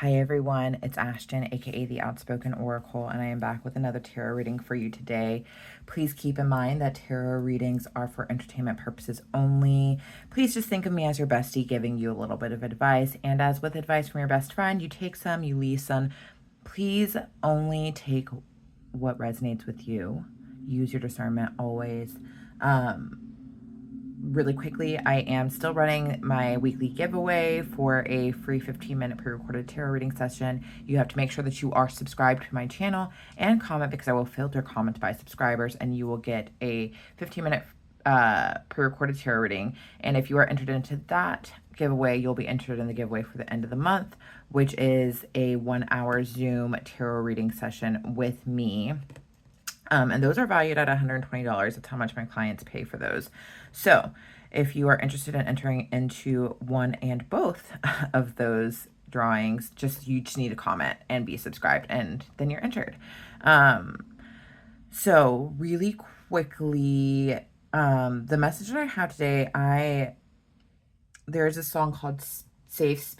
Hi everyone, it's Ashton, aka the Outspoken Oracle, and I am back with another tarot reading for you today. Please keep in mind that tarot readings are for entertainment purposes only. Please just think of me as your bestie giving you a little bit of advice, and as with advice from your best friend, you take some, you leave some. Please only take what resonates with you. Use your discernment always. Really quickly, I am still running my weekly giveaway for a free 15-minute pre-recorded tarot reading session. You have to make sure that you are subscribed to my channel and comment, because I will filter comments by subscribers, and you will get a 15-minute pre-recorded tarot reading. And if you are entered into that giveaway, you'll be entered in the giveaway for the end of the month, which is a 1-hour Zoom tarot reading session with me. And those are valued at $120. That's how much my clients pay for those. So if you are interested in entering into one and both of those drawings, you just need to comment and be subscribed, and then you're entered. So really quickly, the message that I have today, there's a song called Safe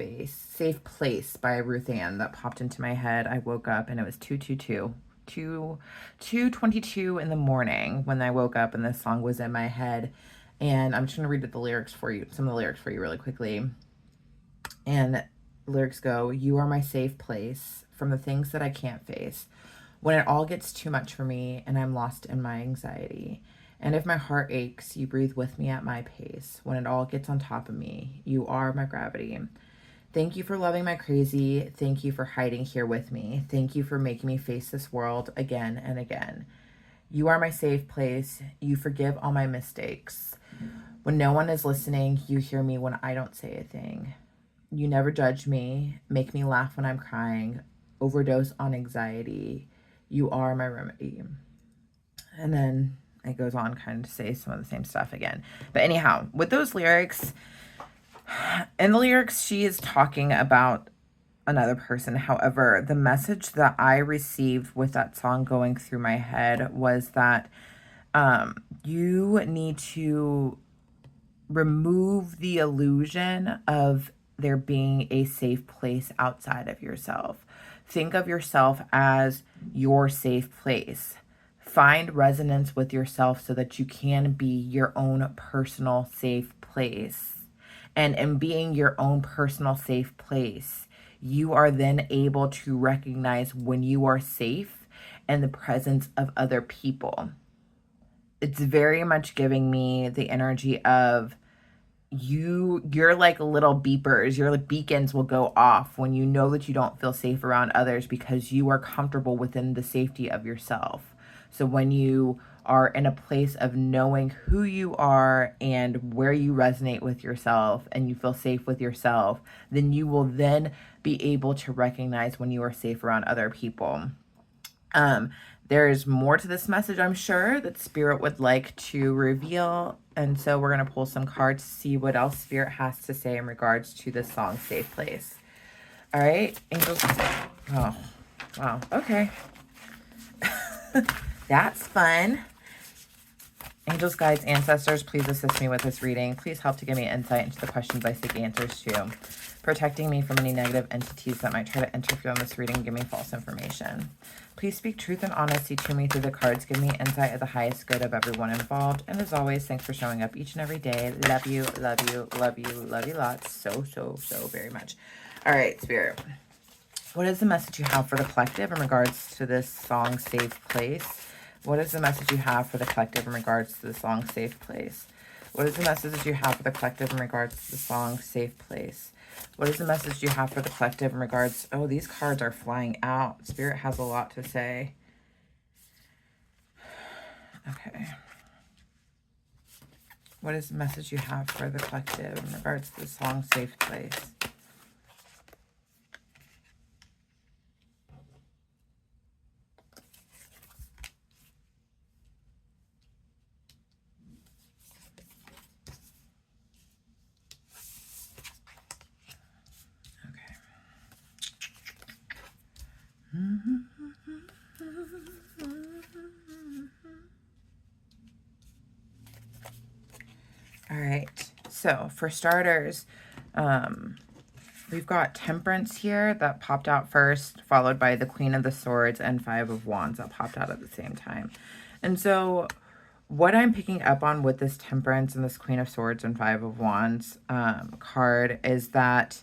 Place by Ruth Ann that popped into my head. I woke up and it was 2:22 in the morning when I woke up, and this song was in my head. And I'm just going to read the lyrics for you, some of the lyrics for you really quickly. And the lyrics go, "You are my safe place from the things that I can't face. When it all gets too much for me and I'm lost in my anxiety. And if my heart aches, you breathe with me at my pace. When it all gets on top of me, you are my gravity. Thank you for loving my crazy. Thank you for hiding here with me. Thank you for making me face this world again and again. You are my safe place. You forgive all my mistakes. When no one is listening, you hear me when I don't say a thing. You never judge me, make me laugh when I'm crying, overdose on anxiety. You are my remedy." And then it goes on kind of to say some of the same stuff again. But anyhow, with those lyrics, in the lyrics, she is talking about another person. However, the message that I received with that song going through my head was that you need to remove the illusion of there being a safe place outside of yourself. Think of yourself as your safe place. Find resonance with yourself so that you can be your own personal safe place. And in being your own personal safe place, you are then able to recognize when you are safe in the presence of other people. It's very much giving me the energy of you're like little beepers. Your beacons will go off when you know that you don't feel safe around others, because you are comfortable within the safety of yourself. So when you are in a place of knowing who you are and where you resonate with yourself, and you feel safe with yourself, then you will then be able to recognize when you are safe around other people. There's more to this message, I'm sure, that Spirit would like to reveal. And so we're going to pull some cards to see what else Spirit has to say in regards to this song, Safe Place. All right, angels. Oh, wow. Okay. That's fun. Angels, guides, ancestors, please assist me with this reading. Please help to give me insight into the questions I seek answers to. Protecting me from any negative entities that might try to interfere in this reading and give me false information. Please speak truth and honesty to me through the cards. Give me insight of the highest good of everyone involved. And as always, thanks for showing up each and every day. Love you, love you, love you, love you lots. So very much. All right, Spirit. What is the message you have for the collective in regards to this song, Safe Place? What is the message you have for the collective in regards to the song, Safe Place? What is the message you have for the collective in regards to the song, Safe Place? What is the message you have for the collective in regards... Oh, these cards are flying out. Spirit has a lot to say. Okay. What is the message you have for the collective in regards to the song, Safe Place? All right, so for starters, we've got Temperance here that popped out first, followed by the Queen of the Swords and Five of Wands that popped out at the same time. And so what I'm picking up on with this Temperance and this Queen of Swords and Five of Wands card is that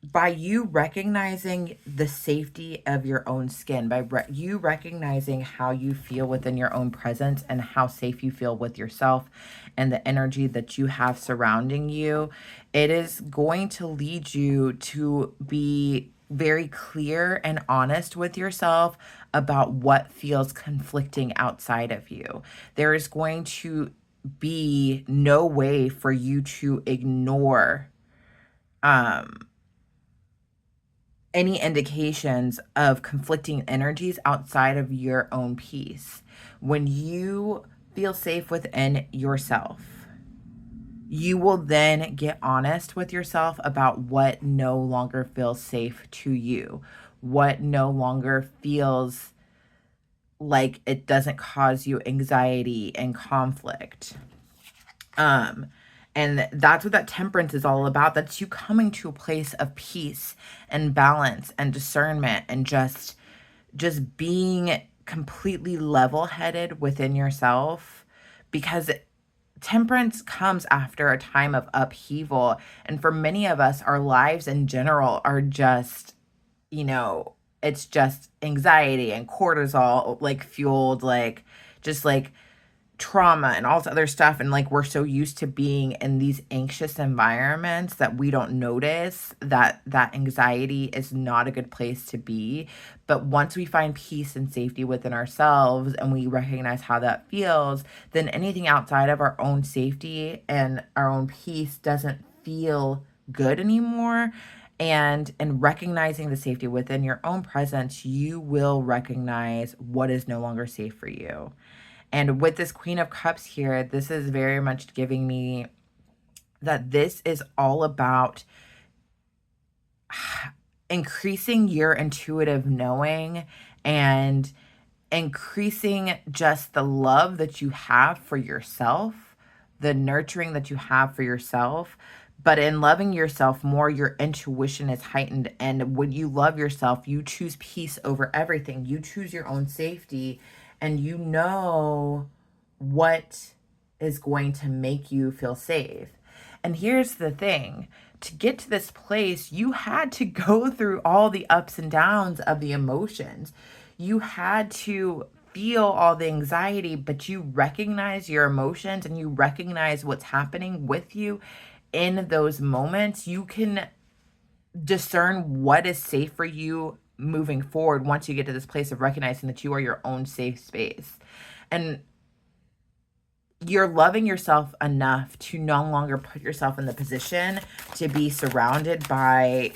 by you recognizing the safety of your own skin, by you recognizing how you feel within your own presence and how safe you feel with yourself and the energy that you have surrounding you, it is going to lead you to be very clear and honest with yourself about what feels conflicting outside of you. There is going to be no way for you to ignore any indications of conflicting energies outside of your own peace. When you feel safe within yourself, you will then get honest with yourself about what no longer feels safe to you, what no longer feels like it doesn't cause you anxiety and conflict. And that's what that Temperance is all about. That's you coming to a place of peace and balance and discernment and just being completely level-headed within yourself, because Temperance comes after a time of upheaval. And for many of us, our lives in general are just, it's just anxiety and cortisol, like fueled, like just like trauma and all this other stuff. And like, we're so used to being in these anxious environments that we don't notice that anxiety is not a good place to be. But once we find peace and safety within ourselves and we recognize how that feels, then anything outside of our own safety and our own peace doesn't feel good anymore. And in recognizing the safety within your own presence, you will recognize what is no longer safe for you. And with this Queen of Cups here, this is very much giving me that this is all about increasing your intuitive knowing and increasing just the love that you have for yourself, the nurturing that you have for yourself. But in loving yourself more, your intuition is heightened. And when you love yourself, you choose peace over everything. You choose your own safety, and you know what is going to make you feel safe. And here's the thing. To get to this place, you had to go through all the ups and downs of the emotions. You had to feel all the anxiety, but you recognize your emotions and you recognize what's happening with you in those moments. You can discern what is safe for you moving forward once you get to this place of recognizing that you are your own safe space. And you're loving yourself enough to no longer put yourself in the position to be surrounded by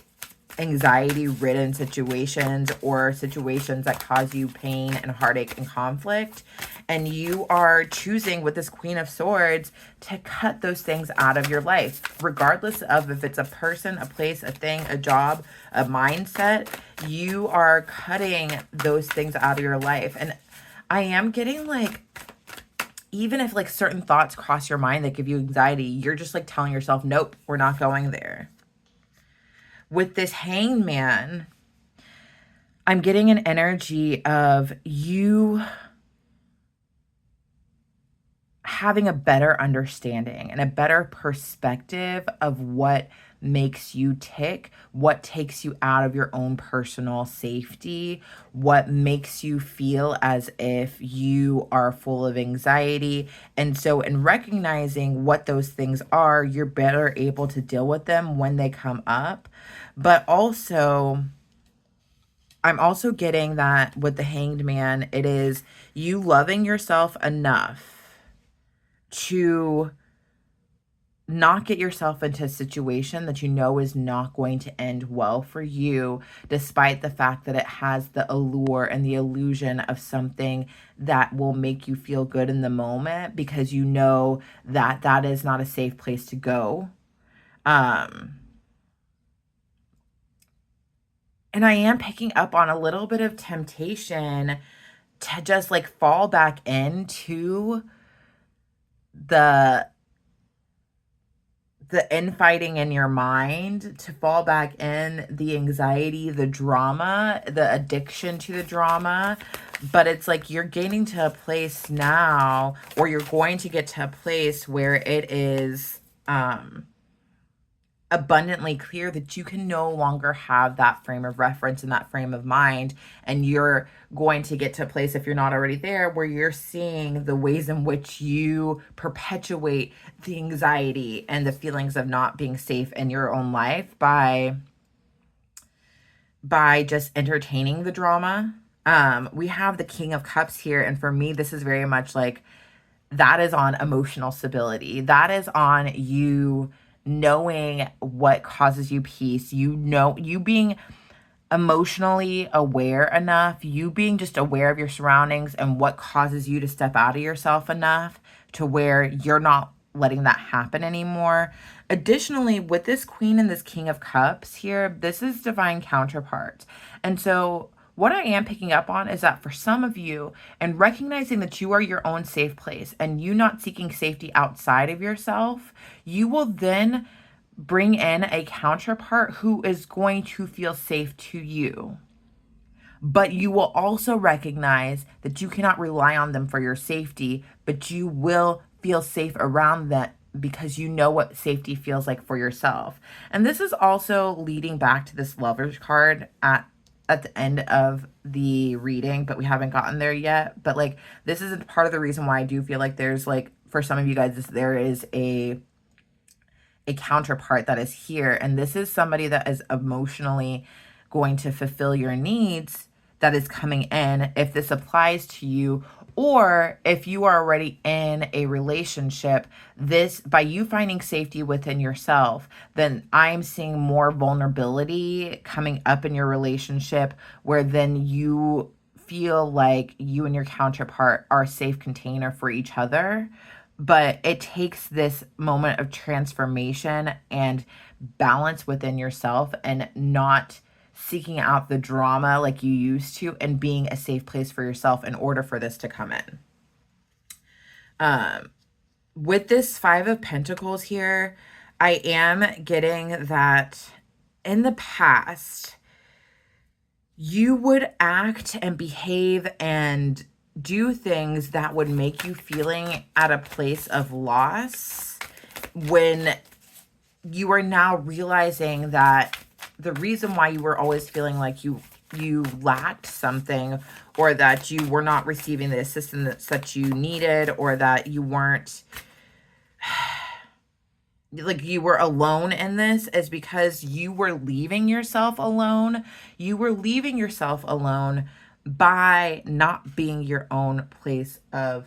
anxiety-ridden situations or situations that cause you pain and heartache and conflict. And you are choosing with this Queen of Swords to cut those things out of your life, regardless of if it's a person, a place, a thing, a job, a mindset. You are cutting those things out of your life. And I am getting like, even if like certain thoughts cross your mind that give you anxiety, you're just like telling yourself, nope, we're not going there. With this Hanged Man, I'm getting an energy of you having a better understanding and a better perspective of what makes you tick, what takes you out of your own personal safety, what makes you feel as if you are full of anxiety. And so in recognizing what those things are, you're better able to deal with them when they come up. But also, I'm also getting that with the Hanged Man, it is you loving yourself enough to not get yourself into a situation that you know is not going to end well for you, despite the fact that it has the allure and the illusion of something that will make you feel good in the moment, because you know that that is not a safe place to go. And I am picking up on a little bit of temptation to just like fall back into the the infighting in your mind, to fall back in the anxiety, the drama, the addiction to the drama. But it's like you're getting to a place now, or you're going to get to a place where it is abundantly clear that you can no longer have that frame of reference and that frame of mind. And you're going to get to a place, if you're not already there, where you're seeing the ways in which you perpetuate the anxiety and the feelings of not being safe in your own life by just entertaining the drama. We have the King of Cups here, and for me, this is very much like that is on emotional stability. That is on you knowing what causes you peace. You know, you being emotionally aware enough, you being just aware of your surroundings and what causes you to step out of yourself enough to where you're not letting that happen anymore. Additionally, with this Queen and this King of Cups here, this is divine counterpart. And so what I am picking up on is that for some of you, and recognizing that you are your own safe place and you not seeking safety outside of yourself, you will then bring in a counterpart who is going to feel safe to you. But you will also recognize that you cannot rely on them for your safety, but you will feel safe around them because you know what safety feels like for yourself. And this is also leading back to this Lover's card at the end of the reading, but we haven't gotten there yet. But like, this is part of the reason why I do feel like there's like, for some of you guys, there is a counterpart that is here. And this is somebody that is emotionally going to fulfill your needs that is coming in, if this applies to you. Or if you are already in a relationship, this, by you finding safety within yourself, then I'm seeing more vulnerability coming up in your relationship, where then you feel like you and your counterpart are a safe container for each other. But it takes this moment of transformation and balance within yourself, and not seeking out the drama like you used to, and being a safe place for yourself in order for this to come in. With this Five of Pentacles here, I am getting that in the past, you would act and behave and do things that would make you feeling at a place of loss, when you are now realizing that the reason why you were always feeling like you lacked something, or that you were not receiving the assistance that you needed, or that you weren't like you were alone in this, is because you were leaving yourself alone. You were leaving yourself alone by not being your own place of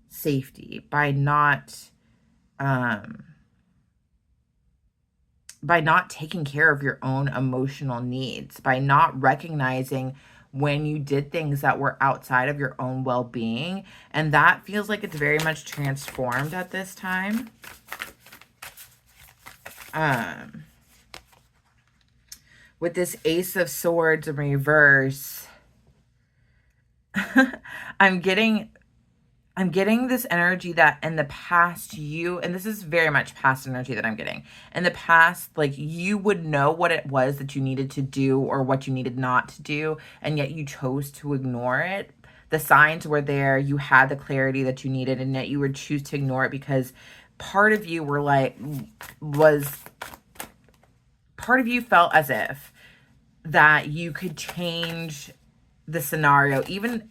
safety, by not taking care of your own emotional needs, by not recognizing when you did things that were outside of your own well-being. And that feels like it's very much transformed at this time. With this Ace of Swords in reverse, I'm getting this energy that in the past you, and this is very much past energy that I'm getting. In the past, like, you would know what it was that you needed to do or what you needed not to do, and yet you chose to ignore it. The signs were there, you had the clarity that you needed, and yet you would choose to ignore it because part of you felt as if that you could change the scenario. Even,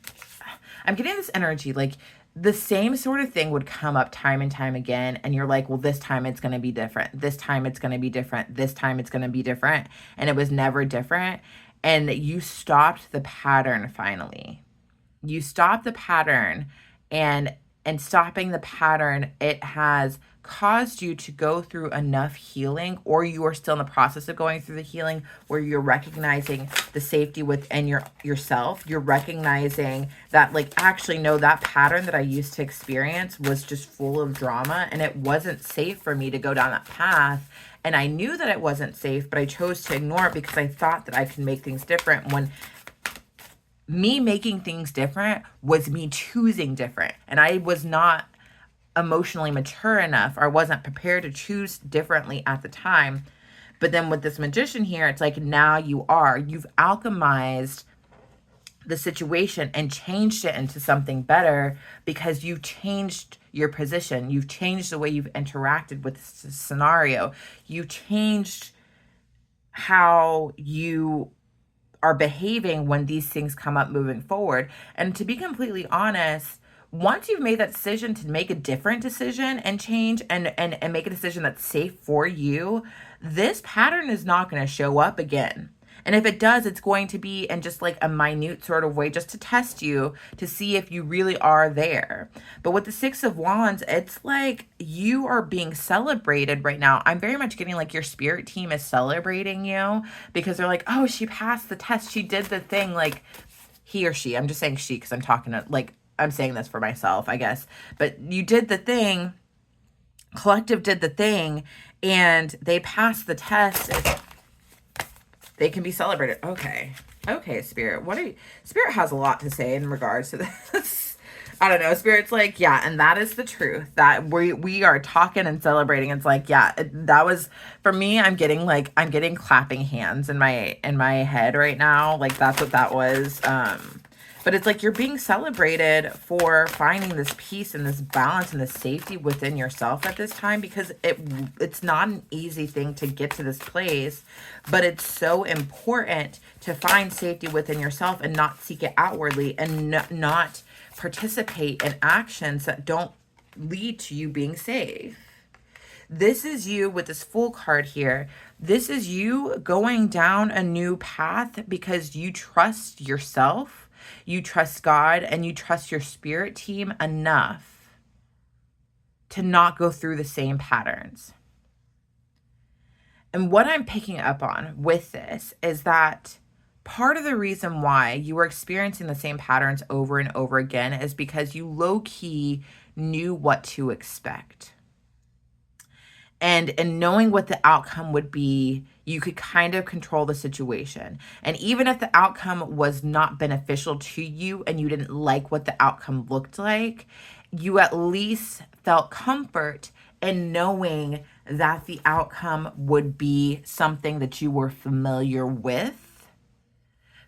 I'm getting this energy like the same sort of thing would come up time and time again, and you're like, well, this time it's going to be different. This time it's going to be different. This time it's going to be different. And it was never different. And you stopped the pattern finally. You stopped the pattern, and stopping the pattern, it has caused you to go through enough healing, or you are still in the process of going through the healing, where you're recognizing the safety within yourself. You're recognizing that, like, actually, no, that pattern that I used to experience was just full of drama, and it wasn't safe for me to go down that path. And I knew that it wasn't safe, but I chose to ignore it because I thought that I could make things different, when me making things different was me choosing different. And I was not emotionally mature enough, or I wasn't prepared to choose differently at the time. But then with this Magician here, it's like now you are. You've alchemized the situation and changed it into something better because you've changed your position. You've changed the way you've interacted with the scenario. You changed how you are behaving when these things come up moving forward. And to be completely honest, once you've made that decision to make a different decision and change and make a decision that's safe for you, this pattern is not going to show up again. And if it does, it's going to be in just like a minute sort of way, just to test you to see if you really are there. But with the Six of Wands, it's like you are being celebrated right now. I'm very much getting like your spirit team is celebrating you because they're like, oh, she passed the test. She did the thing. Like he or she, I'm just saying she because I'm talking to like, I'm saying this for myself, I guess. But you did the thing. Collective did the thing and they passed the test. They can be celebrated. Okay. Okay, Spirit. Spirit has a lot to say in regards to this. I don't know. Spirit's like, yeah, and that is the truth. That we are talking and celebrating. It's like, yeah, that was for me. I'm getting clapping hands in my head right now. Like that's what that was. But it's like you're being celebrated for finding this peace and this balance and this safety within yourself at this time, because it's not an easy thing to get to this place, but it's so important to find safety within yourself and not seek it outwardly and not participate in actions that don't lead to you being safe. This is you with this Fool card here. This is you going down a new path because you trust yourself. You trust God and you trust your spirit team enough to not go through the same patterns. And what I'm picking up on with this is that part of the reason why you were experiencing the same patterns over and over again is because you low-key knew what to expect. And in knowing what the outcome would be, you could kind of control the situation. And even if the outcome was not beneficial to you and you didn't like what the outcome looked like, you at least felt comfort in knowing that the outcome would be something that you were familiar with,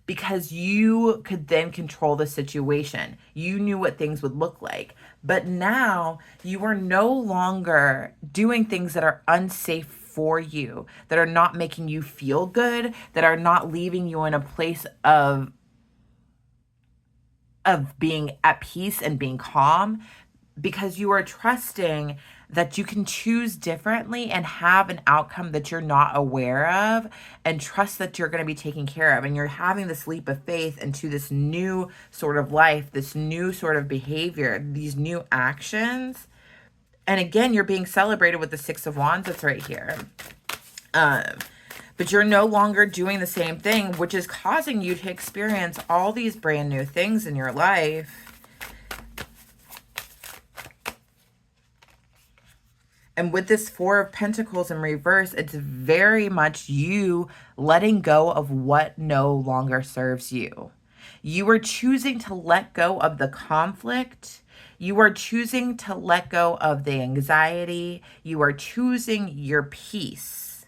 because you could then control the situation. You knew what things would look like. But now you are no longer doing things that are unsafe for you, that are not making you feel good, that are not leaving you in a place of being at peace and being calm, because you are trusting that you can choose differently and have an outcome that you're not aware of, and trust that you're going to be taken care of. And you're having this leap of faith into this new sort of life, this new sort of behavior, these new actions. And again, you're being celebrated with the Six of Wands that's right here. But you're no longer doing the same thing, which is causing you to experience all these brand new things in your life. And with this Four of Pentacles in reverse, it's very much you letting go of what no longer serves you. You are choosing to let go of the conflict. You are choosing to let go of the anxiety. You are choosing your peace.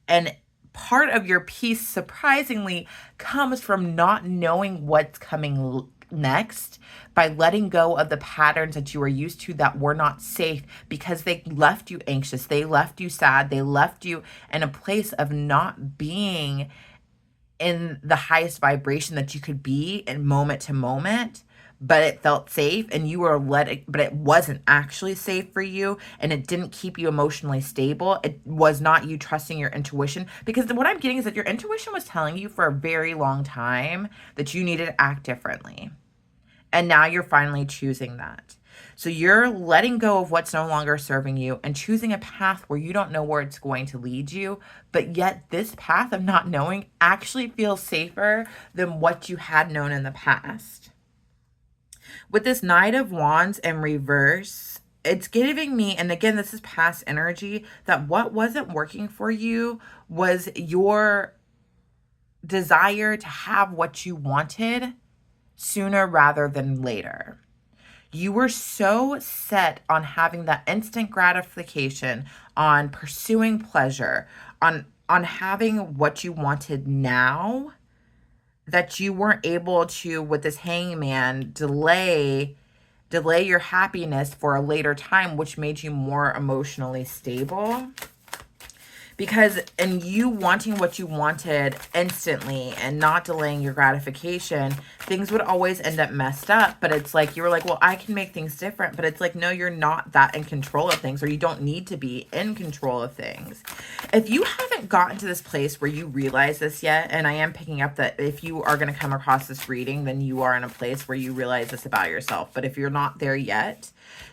And part of your peace, surprisingly, comes from not knowing what's coming next, by letting go of the patterns that you were used to that were not safe, because they left you anxious, they left you sad, they left you in a place of not being in the highest vibration that you could be in moment to moment. But it felt safe and you were but it wasn't actually safe for you, and it didn't keep you emotionally stable. It was not you trusting your intuition, because what I'm getting is that your intuition was telling you for a very long time that you needed to act differently. And now you're finally choosing that. So you're letting go of what's no longer serving you and choosing a path where you don't know where it's going to lead you, but yet this path of not knowing actually feels safer than what you had known in the past. With this Knight of Wands in reverse, it's giving me, and again, this is past energy, that what wasn't working for you was your desire to have what you wanted sooner rather than later. You were so set on having that instant gratification, on pursuing pleasure, on having what you wanted now, that you weren't able to, with this hangman, delay your happiness for a later time, which made you more emotionally stable. Because in you wanting what you wanted instantly and not delaying your gratification, things would always end up messed up. But it's like, you were like, well, I can make things different. But it's like, no, you're not that in control of things, or you don't need to be in control of things. If you haven't gotten to this place where you realize this yet, and I am picking up that if you are going to come across this reading, then you are in a place where you realize this about yourself. But if you're not there yet,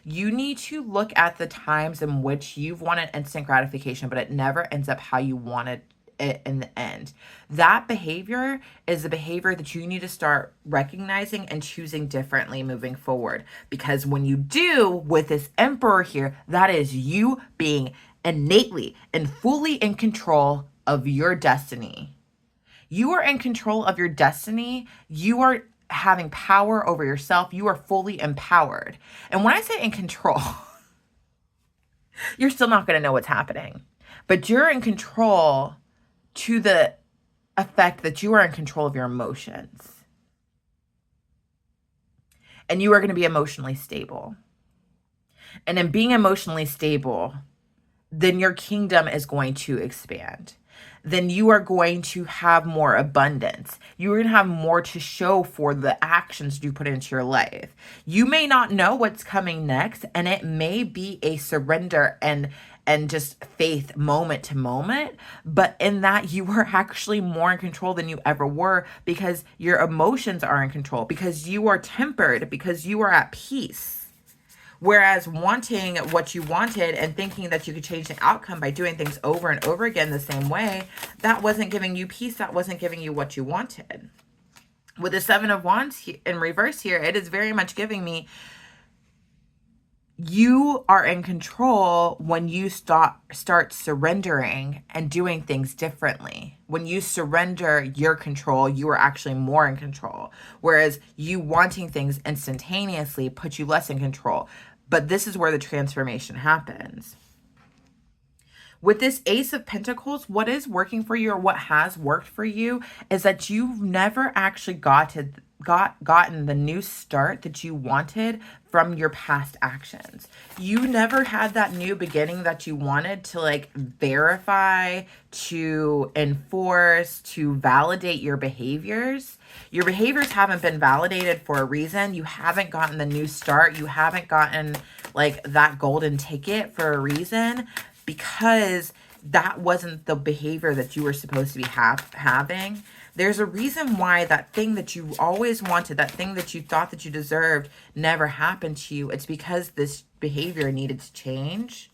you need to look at the times in which you've wanted instant gratification, but it never ends up how you wanted it in the end. That behavior is the behavior that you need to start recognizing and choosing differently moving forward. Because when you do, with this Emperor here, that is you being innately and fully in control of your destiny. You are in control of your destiny. You are having power over yourself. You are fully empowered. And when I say in control, you're still not going to know what's happening, but you're in control to the effect that you are in control of your emotions. And you are going to be emotionally stable. And in being emotionally stable, then your kingdom is going to expand. Then you are going to have more abundance. You're going to have more to show for the actions you put into your life. You may not know what's coming next, and it may be a surrender and just faith moment to moment, but in that you are actually more in control than you ever were, because your emotions are in control, because you are tempered, because you are at peace. Whereas wanting what you wanted and thinking that you could change the outcome by doing things over and over again the same way, that wasn't giving you peace. That wasn't giving you what you wanted. With the Seven of Wands in reverse here, it is very much giving me, you are in control when you start surrendering and doing things differently. When you surrender your control, you are actually more in control. Whereas you wanting things instantaneously puts you less in control. But this is where the transformation happens. With this Ace of Pentacles, what is working for you, or what has worked for you, is that you've never actually gotten the new start that you wanted from your past actions. You never had that new beginning that you wanted to like verify, to enforce, to validate your behaviors. Your behaviors haven't been validated for a reason. You haven't gotten the new start. You haven't gotten like that golden ticket for a reason, because that wasn't the behavior that you were supposed to be having. There's a reason why that thing that you always wanted, that thing that you thought that you deserved, never happened to you. It's because this behavior needed to change.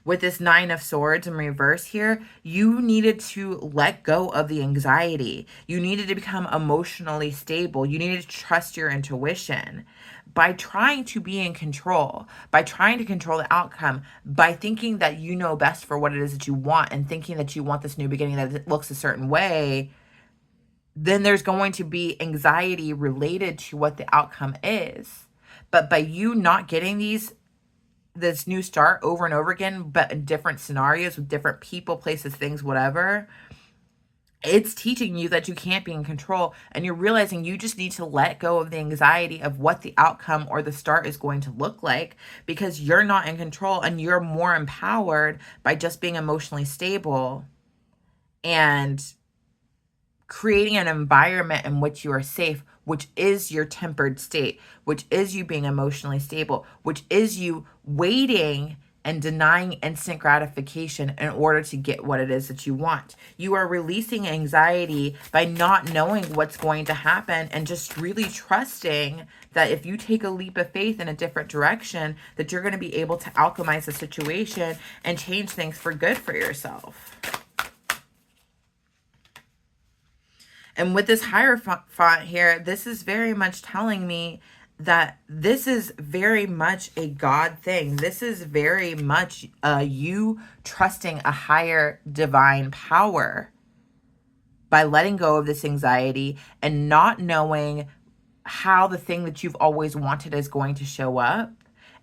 With this Nine of Swords in reverse here, you needed to let go of the anxiety. You needed to become emotionally stable. You needed to trust your intuition. By trying to be in control, by trying to control the outcome, by thinking that you know best for what it is that you want, and thinking that you want this new beginning that it looks a certain way, then there's going to be anxiety related to what the outcome is. But by you not getting this new start over and over again, but in different scenarios with different people, places, things, whatever, it's teaching you that you can't be in control, and you're realizing you just need to let go of the anxiety of what the outcome or the start is going to look like, because you're not in control and you're more empowered by just being emotionally stable and creating an environment in which you are safe, which is your tempered state, which is you being emotionally stable, which is you waiting and denying instant gratification in order to get what it is that you want. You are releasing anxiety by not knowing what's going to happen and just really trusting that if you take a leap of faith in a different direction, that you're going to be able to alchemize the situation and change things for good for yourself. And with this Hierophant here, this is very much telling me that this is very much a God thing. This is very much you trusting a higher divine power by letting go of this anxiety and not knowing how the thing that you've always wanted is going to show up,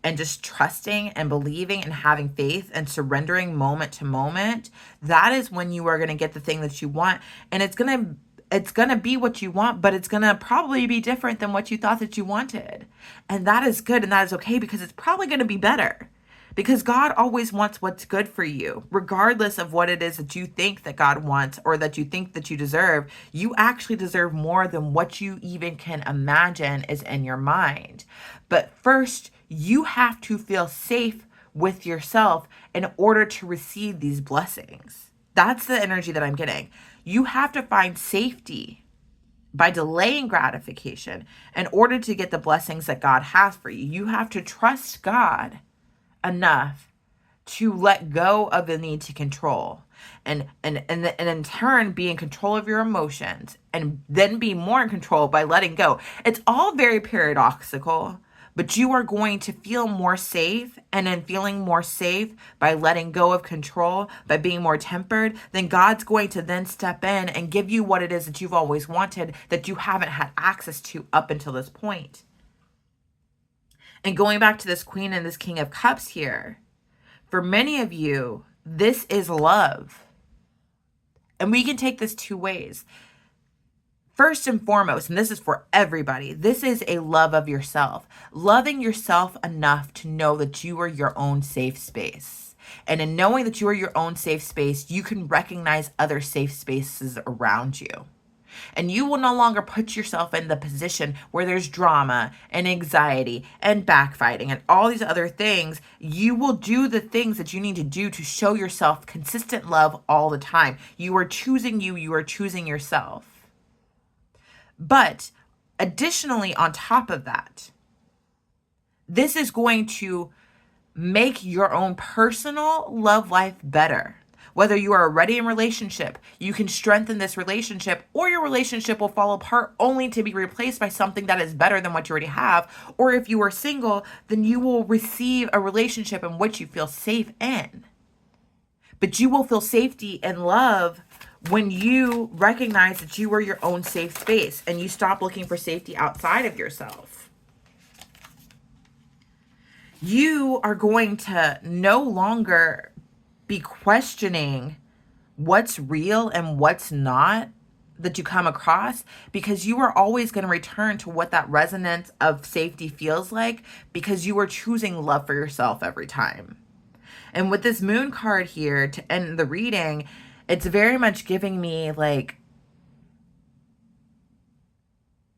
and just trusting and believing and having faith and surrendering moment to moment, that is when you are going to get the thing that you want. And it's going to be what you want, but it's going to probably be different than what you thought that you wanted. And that is good and that is okay, because it's probably going to be better. Because God always wants what's good for you, regardless of what it is that you think that God wants or that you think that you deserve. You actually deserve more than what you even can imagine is in your mind. But first, you have to feel safe with yourself in order to receive these blessings. That's the energy that I'm getting. You have to find safety by delaying gratification in order to get the blessings that God has for you. You have to trust God enough to let go of the need to control and in turn be in control of your emotions, and then be more in control by letting go. It's all very paradoxical, but you are going to feel more safe, and in feeling more safe by letting go of control, by being more tempered, then God's going to then step in and give you what it is that you've always wanted, that you haven't had access to up until this point. And going back to this Queen and this King of Cups here, for many of you, this is love. And we can take this two ways. First and foremost, and this is for everybody, this is a love of yourself. Loving yourself enough to know that you are your own safe space. And in knowing that you are your own safe space, you can recognize other safe spaces around you. And you will no longer put yourself in the position where there's drama and anxiety and backfighting and all these other things. You will do the things that you need to do to show yourself consistent love all the time. You are choosing you. You are choosing yourself. But additionally, on top of that, this is going to make your own personal love life better. Whether you are already in a relationship, you can strengthen this relationship, or your relationship will fall apart only to be replaced by something that is better than what you already have. Or if you are single, then you will receive a relationship in which you feel safe in. But you will feel safety and love when you recognize that you are your own safe space and you stop looking for safety outside of yourself. You are going to no longer be questioning what's real and what's not that you come across, because you are always going to return to what that resonance of safety feels like, because you are choosing love for yourself every time. And with this moon card here to end the reading, it's very much giving me like,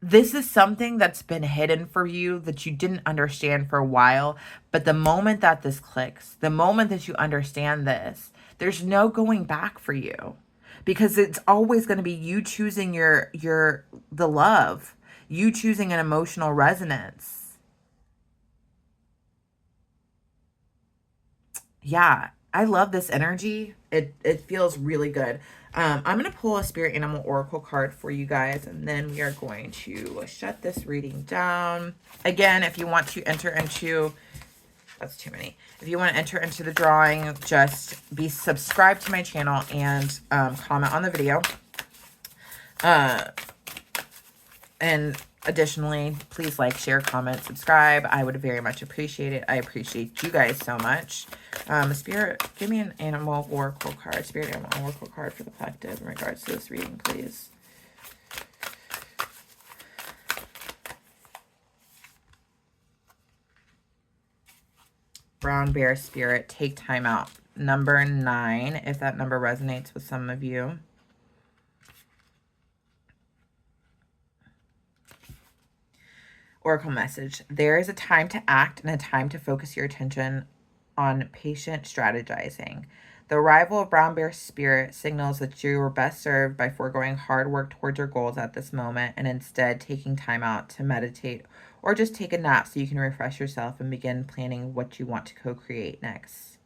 this is something that's been hidden for you that you didn't understand for a while. But the moment that this clicks, the moment that you understand this, there's no going back for you, because it's always going to be you choosing the love, you choosing an emotional resonance. Yeah, I love this energy. It feels really good. I'm going to pull a spirit animal oracle card for you guys, and then we are going to shut this reading down. Again, if you want to enter into, that's too many. If you want to enter into the drawing, just be subscribed to my channel and comment on the video. And additionally, please like, share, comment, subscribe. I would very much appreciate it. I appreciate you guys so much. Spirit, give me an animal oracle card. Spirit animal oracle card for the collective in regards to this reading, please. Brown bear spirit, take time out. Number 9, if that number resonates with some of you. Oracle message. There is a time to act and a time to focus your attention on patient strategizing. The arrival of brown bear spirit signals that you are best served by foregoing hard work towards your goals at this moment and instead taking time out to meditate or just take a nap so you can refresh yourself and begin planning what you want to co-create next.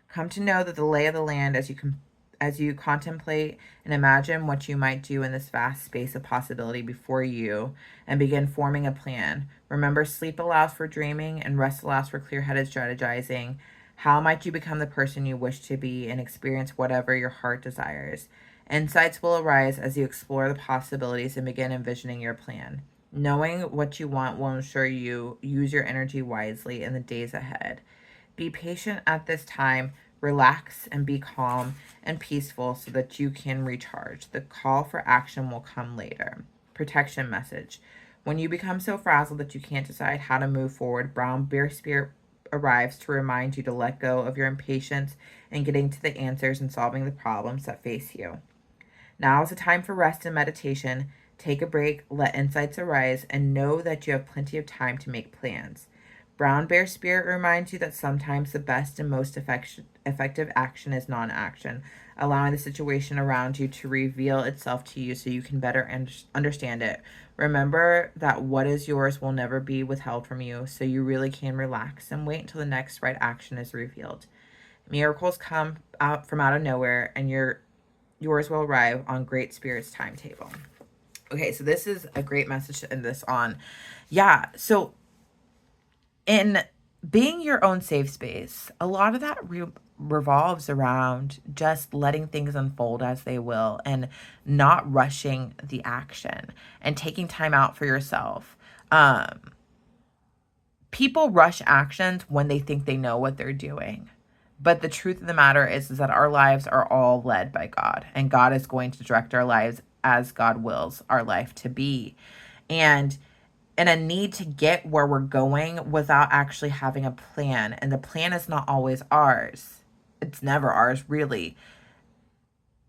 Come to know that the lay of the land as you contemplate and imagine what you might do in this vast space of possibility before you and begin forming a plan. Remember, sleep allows for dreaming and rest allows for clear-headed strategizing. How might you become the person you wish to be and experience whatever your heart desires? Insights will arise as you explore the possibilities and begin envisioning your plan. Knowing what you want will ensure you use your energy wisely in the days ahead. Be patient at this time, relax and be calm and peaceful so that you can recharge. The call for action will come later. Protection message. When you become so frazzled that you can't decide how to move forward, Brown Bear Spirit arrives to remind you to let go of your impatience and getting to the answers and solving the problems that face you. Now is a time for rest and meditation. Take a break, let insights arise, and know that you have plenty of time to make plans. Brown Bear Spirit reminds you that sometimes the best and most effective action is non action, allowing the situation around you to reveal itself to you so you can better understand it. Remember that what is yours will never be withheld from you, so you really can relax and wait until the next right action is revealed. Miracles come out from out of nowhere, and yours will arrive on Great Spirit's timetable. Okay, so this is a great message to end this on. Yeah, so in being your own safe space, a lot of that revolves around just letting things unfold as they will and not rushing the action and taking time out for yourself. People rush actions when they think they know what they're doing. But the truth of the matter is that our lives are all led by God, and God is going to direct our lives as God wills our life to be. And in a need to get where we're going without actually having a plan, and the plan is not always ours, it's never ours really,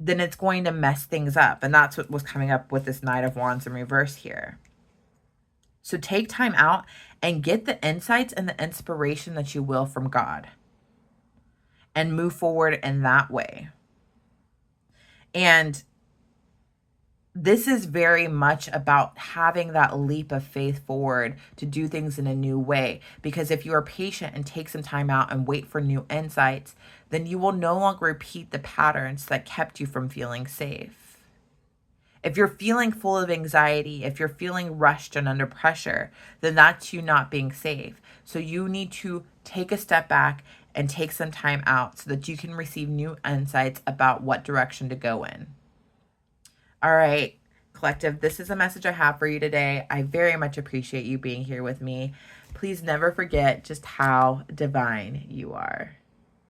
then it's going to mess things up. And that's what was coming up with this Knight of Wands in reverse here. So take time out and get the insights and the inspiration that you will from God and move forward in that way. And this is very much about having that leap of faith forward to do things in a new way. Because if you are patient and take some time out and wait for new insights, then you will no longer repeat the patterns that kept you from feeling safe. If you're feeling full of anxiety, if you're feeling rushed and under pressure, then that's you not being safe. So you need to take a step back and take some time out so that you can receive new insights about what direction to go in. All right, collective, this is a message I have for you today. I very much appreciate you being here with me. Please never forget just how divine you are.